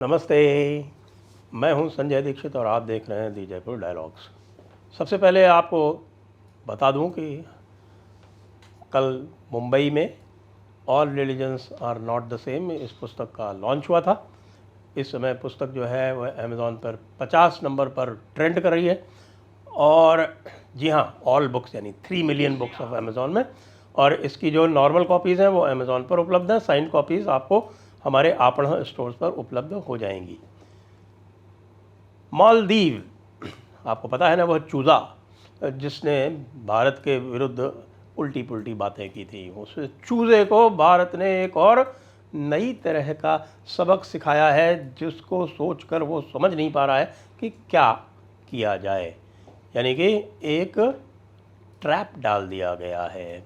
नमस्ते। मैं हूं संजय दीक्षित और आप देख रहे हैं दी जयपुर डायलॉग्स। सबसे पहले आपको बता दूं कि कल मुंबई में all religions are not the same इस पुस्तक का लॉन्च हुआ था। इस समय पुस्तक जो है वह अमेज़ॉन पर 50 नंबर पर ट्रेंड कर रही है। और जी हाँ, ऑल बुक्स यानी 3 मिलियन बुक्स ऑफ अमेज़ॉन में। और इसकी जो नॉर्मल कॉपीज़ हैं वो अमेज़ॉन पर उपलब्ध हैं। साइंड कॉपीज़ आपको हमारे आपणा स्टोर्स पर उपलब्ध हो जाएंगी। मालदीव, आपको पता है ना, वह चूज़ा जिसने भारत के विरुद्ध उल्टी पुल्टी बातें की थी, उस चूज़े को भारत ने एक और नई तरह का सबक सिखाया है जिसको सोचकर वो समझ नहीं पा रहा है कि क्या किया जाए। यानी कि एक ट्रैप डाल दिया गया है।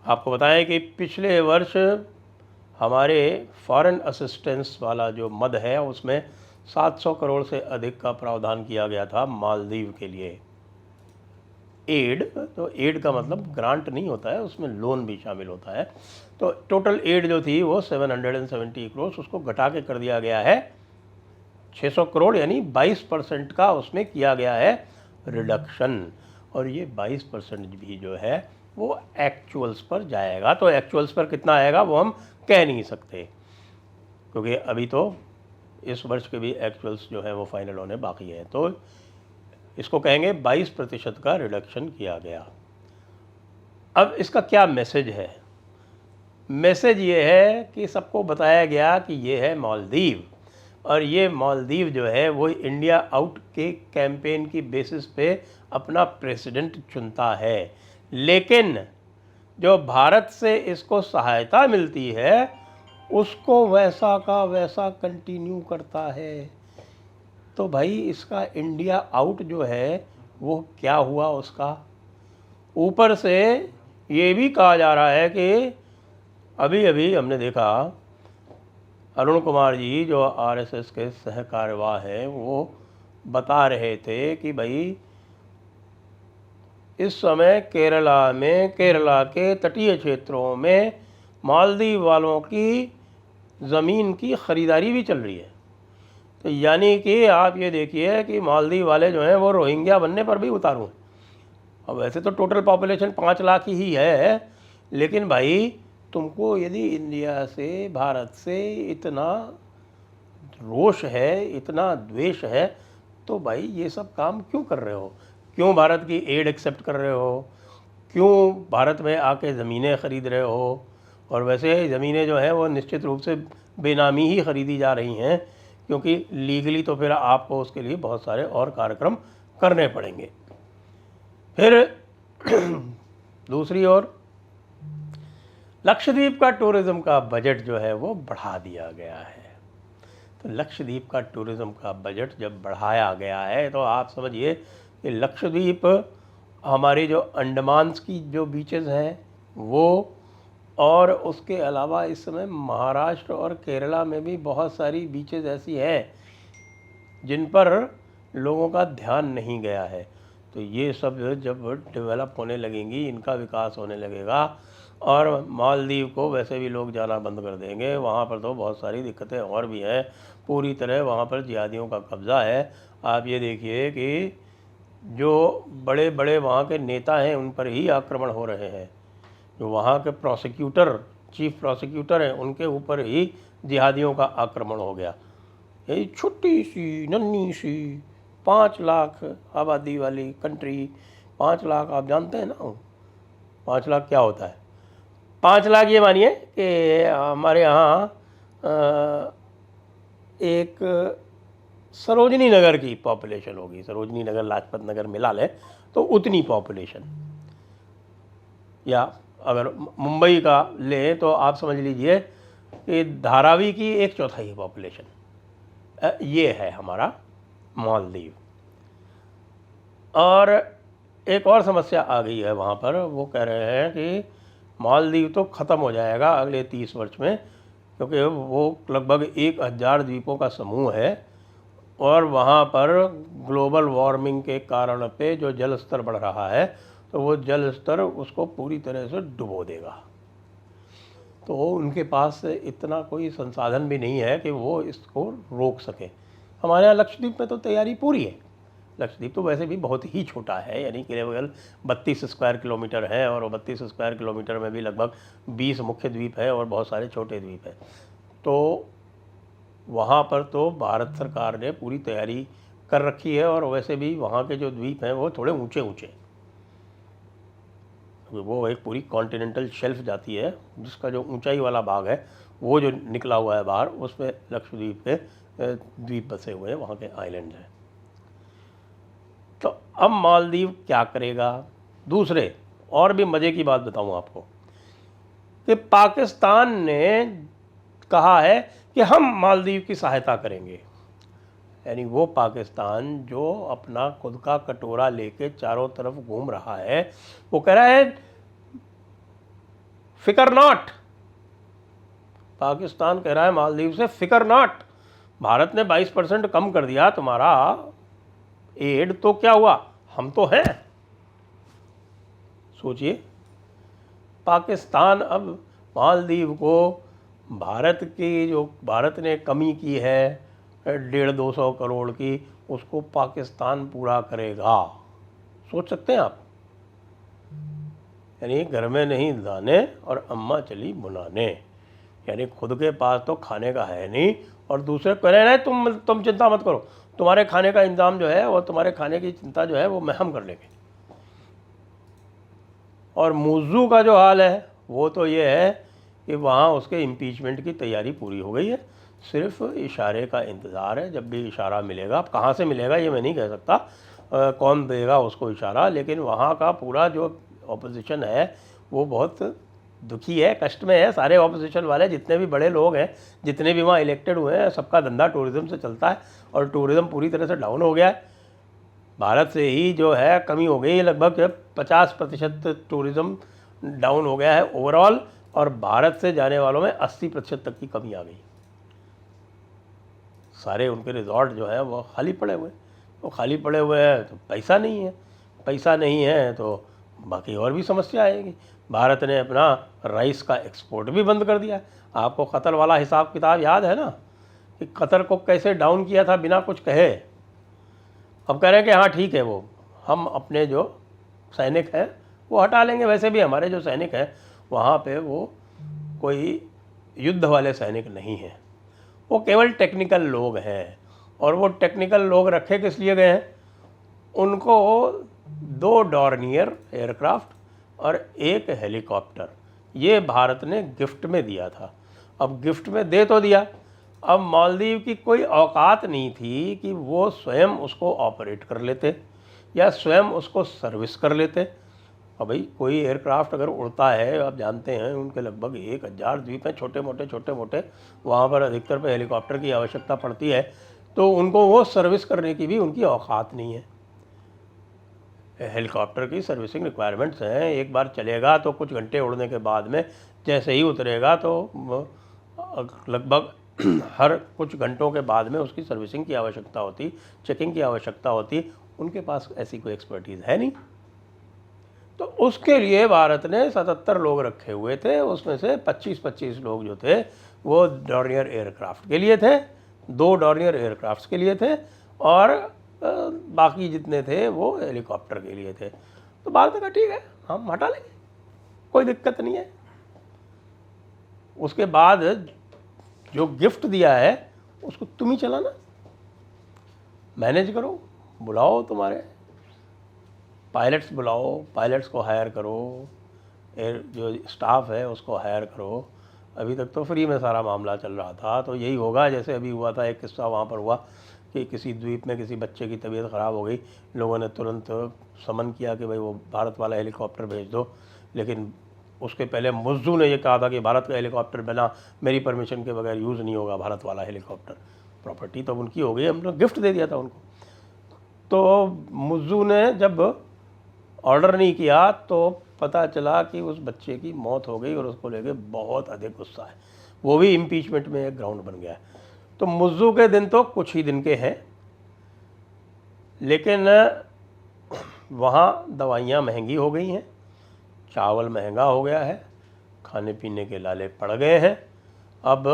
आपको बताएं कि पिछले वर्ष हमारे फॉरेन असिस्टेंस वाला जो मद है उसमें 700 करोड़ से अधिक का प्रावधान किया गया था मालदीव के लिए। एड, तो एड का मतलब ग्रांट नहीं होता है, उसमें लोन भी शामिल होता है। तो टोटल एड जो थी वो 770 करोड़, उसको घटा के कर दिया गया है 600 करोड़, यानी 22% का उसमें किया गया है रिडक्शन। और ये 22% भी जो है वो एक्चुअल्स पर जाएगा। तो एक्चुअल्स पर कितना आएगा वो हम कह नहीं सकते, क्योंकि अभी तो इस वर्ष के भी एक्चुअल्स जो है वो फाइनल होने बाकी है। तो इसको कहेंगे 22% का रिडक्शन किया गया। अब इसका क्या मैसेज है? मैसेज ये है कि सबको बताया गया कि ये है मालदीव, और ये मालदीव जो है वो इंडिया आउट के कैंपेन की बेसिस पे अपना प्रेसिडेंट चुनता है। लेकिन जो भारत से इसको सहायता मिलती है उसको वैसा का वैसा कंटिन्यू करता है। तो भाई इसका इंडिया आउट जो है वो क्या हुआ उसका? ऊपर से ये भी कहा जा रहा है कि अभी अभी हमने देखा अरुण कुमार जी जो आरएसएस के सहकार्यवाह हैं वो बता रहे थे कि भाई इस समय केरला में, केरला के तटीय क्षेत्रों में मालदीव वालों की ज़मीन की ख़रीदारी भी चल रही है। तो यानी कि आप ये देखिए कि मालदीव वाले जो हैं वो रोहिंग्या बनने पर भी उतारू हैं। अब वैसे तो टोटल पॉपुलेशन 5 लाख ही है, लेकिन भाई तुमको यदि इंडिया से, भारत से इतना रोष है, इतना द्वेष है, तो भाई ये सब काम क्यों कर रहे हो? क्यों भारत की एड एक्सेप्ट कर रहे हो? क्यों भारत में आके ज़मीनें ख़रीद रहे हो? और वैसे ज़मीनें जो हैं वो निश्चित रूप से बेनामी ही ख़रीदी जा रही हैं, क्योंकि लीगली तो फिर आपको उसके लिए बहुत सारे और कार्यक्रम करने पड़ेंगे। फिर दूसरी ओर लक्षद्वीप का टूरिज़्म का बजट जो है वो बढ़ा दिया गया है। तो लक्षद्वीप का टूरिज़्म का बजट जब बढ़ाया गया है तो आप समझिए कि लक्षद्वीप, हमारी जो अंडमान्स की जो बीचेस हैं वो, और उसके अलावा इस समय महाराष्ट्र और केरला में भी बहुत सारी बीचेस ऐसी हैं जिन पर लोगों का ध्यान नहीं गया है। तो ये सब जब डेवलप होने लगेंगी, इनका विकास होने लगेगा, और मालदीव को वैसे भी लोग जाना बंद कर देंगे। वहाँ पर तो बहुत सारी दिक्कतें और भी हैं। पूरी तरह वहाँ पर जिहादियों का कब्ज़ा है। आप ये देखिए कि जो बड़े बड़े वहाँ के नेता हैं उन पर ही आक्रमण हो रहे हैं। जो वहाँ के प्रोसिक्यूटर, चीफ प्रोसिक्यूटर हैं, उनके ऊपर ही जिहादियों का आक्रमण हो गया। यही छोटी सी नन्ही सी 5 लाख आबादी वाली कंट्री, 5 लाख आप जानते हैं ना 5 लाख क्या होता है? 5 लाख ये मानिए कि हमारे यहाँ एक सरोजनी नगर की पॉपुलेशन होगी। सरोजनी नगर, लाजपत नगर मिला लें तो उतनी पॉपुलेशन। या अगर मुंबई का लें तो आप समझ लीजिए कि धारावी की 1/4 पॉपुलेशन। ये है हमारा मालदीव। और एक और समस्या आ गई है वहाँ पर। वो कह रहे हैं कि मालदीव तो ख़त्म हो जाएगा अगले 30 वर्ष में, क्योंकि वो लगभग 1000 द्वीपों का समूह है, और वहाँ पर ग्लोबल वार्मिंग के कारण पे जो जल स्तर बढ़ रहा है तो वो जल स्तर उसको पूरी तरह से डुबो देगा। तो उनके पास इतना कोई संसाधन भी नहीं है कि वो इसको रोक सके। हमारे यहाँ लक्षद्वीप में तो तैयारी पूरी है। लक्षद्वीप तो वैसे भी बहुत ही छोटा है, यानी केवल 32 स्क्वायर किलोमीटर है, और 32 स्क्वायर किलोमीटर में भी लगभग 20 मुख्य द्वीप है और बहुत सारे छोटे द्वीप हैं। तो वहाँ पर तो भारत सरकार ने पूरी तैयारी कर रखी है, और वैसे भी वहाँ के जो द्वीप हैं वो थोड़े ऊंचे ऊंचे, वो एक पूरी कॉन्टिनेंटल शेल्फ जाती है, जिसका जो ऊंचाई वाला भाग है वो जो निकला हुआ है बाहर, उसमें लक्षद्वीप के द्वीप बसे हुए हैं, वहाँ के आइलैंड हैं। तो अब मालदीव क्या करेगा? दूसरे और भी मज़े की बात बताऊँ आपको कि पाकिस्तान ने कहा है कि हम मालदीव की सहायता करेंगे। यानी वो पाकिस्तान जो अपना खुद का कटोरा लेके चारों तरफ घूम रहा है, वो कह रहा है फिकर नॉट। पाकिस्तान कह रहा है मालदीव से फिकर नॉट, भारत ने 22% कम कर दिया तुम्हारा एड, तो क्या हुआ, हम तो हैं। सोचिए, पाकिस्तान अब मालदीव को भारत ने कमी की है 150-200 करोड़ की, उसको पाकिस्तान पूरा करेगा। सोच सकते हैं आप? यानी घर में नहीं दाने और अम्मा चली बुनाने, यानी खुद के पास तो खाने का है नहीं, और दूसरे कह रहे हैं तुम चिंता मत करो, तुम्हारे खाने का इंतजाम जो है, और तुम्हारे खाने की चिंता जो है वो हम कर लेंगे। और मुज्जू का जो हाल है वो तो ये है कि वहाँ उसके इम्पीचमेंट की तैयारी पूरी हो गई है, सिर्फ इशारे का इंतज़ार है। जब भी इशारा मिलेगा, अब कहाँ से मिलेगा ये मैं नहीं कह सकता, कौन देगा उसको इशारा, लेकिन वहाँ का पूरा जो ऑपोजिशन है वो बहुत दुखी है, कष्ट में है। सारे ऑपोजिशन वाले जितने भी बड़े लोग हैं, जितने भी वहाँ इलेक्टेड हुए हैं, सबका धंधा टूरिज़्म से चलता है, और टूरिज़्म पूरी तरह से डाउन हो गया है। भारत से ही जो है कमी हो गई, लगभग 50% टूरिज़्म डाउन हो गया है ओवरऑल, और भारत से जाने वालों में 80% तक की कमी आ गई। सारे उनके रिजॉर्ट जो है वो खाली पड़े हुए हैं। वो खाली पड़े हुए हैं तो पैसा नहीं है, पैसा नहीं है तो बाकी और भी समस्या आएगी। भारत ने अपना राइस का एक्सपोर्ट भी बंद कर दिया है। आपको कतर वाला हिसाब किताब याद है ना, कि कतर को कैसे डाउन किया था बिना कुछ कहे। अब कह रहे हैं कि हाँ ठीक है, वो हम अपने जो सैनिक हैं वो हटा लेंगे। वैसे भी हमारे जो सैनिक हैं वहाँ पे वो कोई युद्ध वाले सैनिक नहीं हैं, वो केवल टेक्निकल लोग हैं। और वो टेक्निकल लोग रखे किस लिए गए हैं? उनको 2 डॉर्नियर एयरक्राफ्ट और 1 हेलीकॉप्टर ये भारत ने गिफ्ट में दिया था। अब गिफ्ट में दे तो दिया, अब मालदीव की कोई औकात नहीं थी कि वो स्वयं उसको ऑपरेट कर लेते या स्वयं उसको सर्विस कर लेते। अब भाई कोई एयरक्राफ्ट अगर उड़ता है, आप जानते हैं उनके लगभग 1000 द्वीप हैं, छोटे मोटे, वहाँ पर अधिकतर पे हेलीकॉप्टर की आवश्यकता पड़ती है, तो उनको वो सर्विस करने की भी उनकी औकात नहीं है। हेलीकॉप्टर की सर्विसिंग रिक्वायरमेंट्स हैं, एक बार चलेगा तो कुछ घंटे उड़ने के बाद में जैसे ही उतरेगा तो लगभग हर कुछ घंटों के बाद में उसकी सर्विसिंग की आवश्यकता होती, चेकिंग की आवश्यकता होती। उनके पास ऐसी कोई एक्सपर्टीज़ है नहीं। तो उसके लिए भारत ने 77 लोग रखे हुए थे, उसमें से 25-25 लोग जो थे वो डॉर्नियर एयरक्राफ्ट के लिए थे, 2 डॉर्नियर एयरक्राफ्ट के लिए थे, और बाकी जितने थे वो हेलीकॉप्टर के लिए थे। तो भारत ने कहा ठीक है, हम हटा लेंगे, कोई दिक्कत नहीं है। उसके बाद जो गिफ्ट दिया है उसको तुम ही चलाना, मैनेज करो, बुलाओ तुम्हारे पायलट्स, बुलाओ पायलट्स को हायर करो, जो स्टाफ है उसको हायर करो। अभी तक तो फ्री में सारा मामला चल रहा था, तो यही होगा जैसे अभी हुआ था, एक किस्सा वहाँ पर हुआ कि किसी द्वीप में किसी बच्चे की तबीयत ख़राब हो गई, लोगों ने तुरंत समन किया कि भाई वो भारत वाला हेलीकॉप्टर भेज दो, लेकिन उसके पहले मुज्जू ने ये कहा था कि भारत का हेलीकॉप्टर बिना मेरी परमिशन के बगैर यूज़ नहीं होगा, भारत वाला हेलीकॉप्टर। प्रॉपर्टी तो उनकी हो गई, हमने गिफ्ट दे दिया था उनको। तो मुज्जू ने जब ऑर्डर नहीं किया तो पता चला कि उस बच्चे की मौत हो गई, और उसको लेके बहुत अधिक गुस्सा है, वो भी इम्पीचमेंट में एक ग्राउंड बन गया है। तो मुज्जू के दिन तो कुछ ही दिन के हैं, लेकिन वहाँ दवाइयाँ महंगी हो गई हैं, चावल महंगा हो गया है, खाने पीने के लाले पड़ गए हैं। अब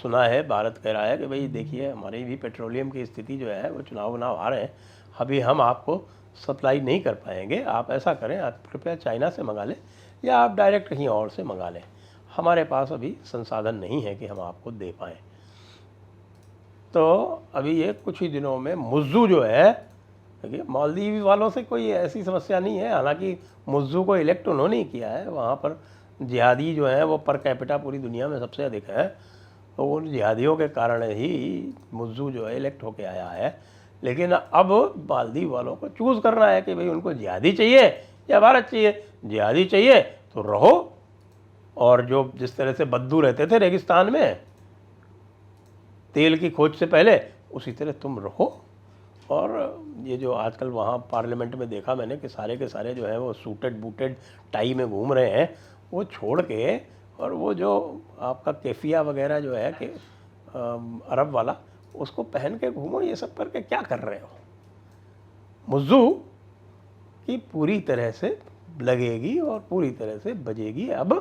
सुना है भारत कह रहा है कि भाई देखिए हमारी भी पेट्रोलियम की स्थिति जो है वो चुनाव आ रहे हैं, अभी हम आपको सप्लाई नहीं कर पाएंगे, आप ऐसा करें आप कृपया चाइना से मंगा लें या आप डायरेक्ट कहीं और से मंगा लें, हमारे पास अभी संसाधन नहीं है कि हम आपको दे पाएँ। तो अभी ये कुछ ही दिनों में मुज्जू जो है, देखिए मालदीव वालों से कोई ऐसी समस्या नहीं है, हालांकि मुज्जू को इलेक्ट उन्होंने ही किया है, वहाँ पर जिहादी जो हैं वो पर कैपिटा पूरी दुनिया में सबसे अधिक है, तो उन जिहादियों के कारण ही मुज्जू जो है इलेक्ट होके आया है। लेकिन अब मालदीव वालों को चूज़ करना है कि भाई उनको जिहादी चाहिए या भारत चाहिए। जिहादी चाहिए तो रहो, और जो जिस तरह से बद्दू रहते थे रेगिस्तान में तेल की खोज से पहले, उसी तरह तुम रहो। और ये जो आजकल वहाँ पार्लियामेंट में देखा मैंने कि सारे के सारे जो है वो सूटेड बूटेड टाई में घूम रहे हैं, वो छोड़ के और वो जो आपका केफिया वगैरह जो है कि अरब वाला, उसको पहन के घूमो, ये सब करके क्या कर रहे हो। मुज्जू की पूरी तरह से लगेगी और पूरी तरह से बजेगी अब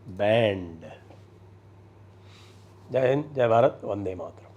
बैंड। जय हिंद, जय भारत, वंदे मातरम।